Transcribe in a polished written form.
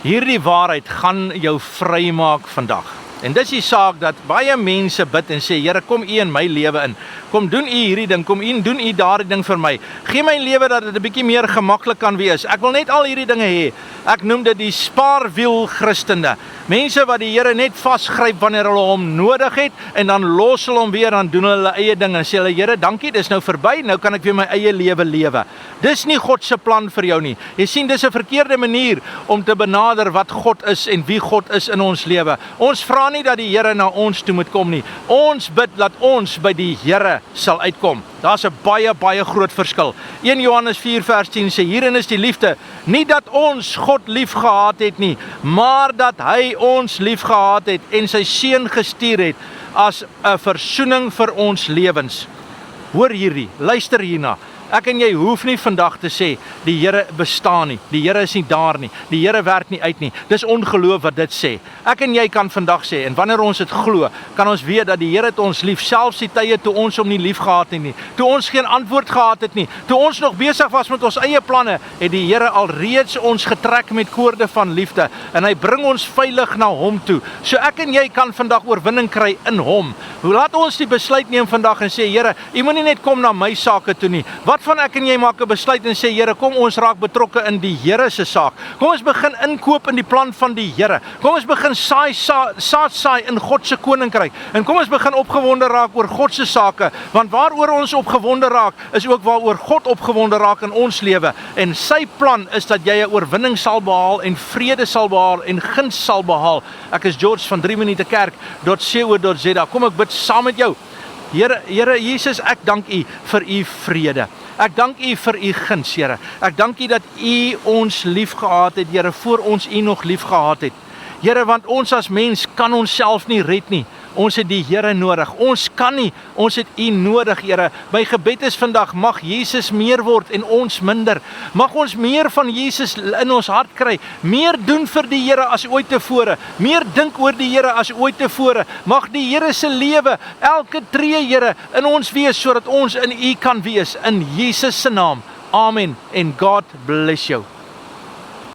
Hierdie waarheid gaan jou vrymaak vandag. En dis die saak dat baie mense bid en sê, Here, kom U in my lewe in. Kom doen U hierdie ding, kom doen U daardie ding vir my. Gee my lewe dat dit 'n bietjie meer gemaklik kan wees. Ek wil net al hierdie dinge hê. Ek noem dit die spaarwiel Christene. Mense wat die Here net vasgryp wanneer hulle hom nodig het en dan los hulle hom weer, dan doen hulle eie ding en sê hulle, Here, dankie, dis nou verby, nou kan ek weer my eie lewe lewe. Dis nie God se plan vir jou nie. Jy sien, dis 'n verkeerde manier om te benader wat God is en wie God is in ons lewe. Ons vra nie dat die Here na ons toe moet kom nie. Ons bid dat ons by die Here sal uitkom. Daar's 'n baie groot verskil. 1 Johannes 4 vers 10 sê, hierin is die liefde, nie dat ons God lief gehad het nie, maar dat hy ons lief gehad het en sy seun gestuur het as 'n versoening vir ons lewens. Hoor hierdie, luister hierna. Ek en jy hoef nie vandag te sê, die Here bestaan nie, die Here is nie daar nie, die Here werk nie uit nie. Dis ongeloof wat dit sê. Ek en jy kan vandag sê, en wanneer ons dit glo, kan ons weet dat die Here het ons lief, selfs die tye toe ons hom nie lief gehad het nie, toe ons geen antwoord gehad het nie, toe ons nog besig was met ons eie planne, het die Here alreeds ons getrek met koorde van liefde, en hy bring ons veilig na hom toe. So ek en jy kan vandag oorwinning kry in hom. Laat ons die besluit neem vandag en sê, Here, U moenie net kom na my sake toe nie. Wat van ek en jy maak 'n besluit en sê, Here, kom ons raak betrokke in die Here se saak. Kom ons begin inkoop in die plan van die Here. Kom ons begin saad saai in God se koninkryk. En kom ons begin opgewonde raak oor God se sake, want waaroor ons opgewonde raak, is ook waaroor God opgewonde raak in ons lewe. En sy plan is dat jy 'n oorwinning sal behaal en vrede sal behaal en guns sal behaal. Ek is George van 3 Minute Kerk.co.za. Kom ek bid saam met jou. Here Jesus, ek dank U vir U vrede. Ek dank U vir U guns, Here. Ek dank U dat U ons lief gehad het, Here, voor ons U nog lief gehad het. Here, want ons as mens kan onsself nie red nie. Ons het die Here nodig. Ons kan nie, ons het U nodig, Here. My gebed is vandag, mag Jesus meer word en ons minder. Mag ons meer van Jesus in ons hart kry. Meer doen vir die Here as ooit tevore. Meer dink oor die Here as ooit tevore. Mag die Here se lewe, elke tree, Here, in ons wees, sodat ons in U kan wees. In Jesus se naam. Amen. And God bless you.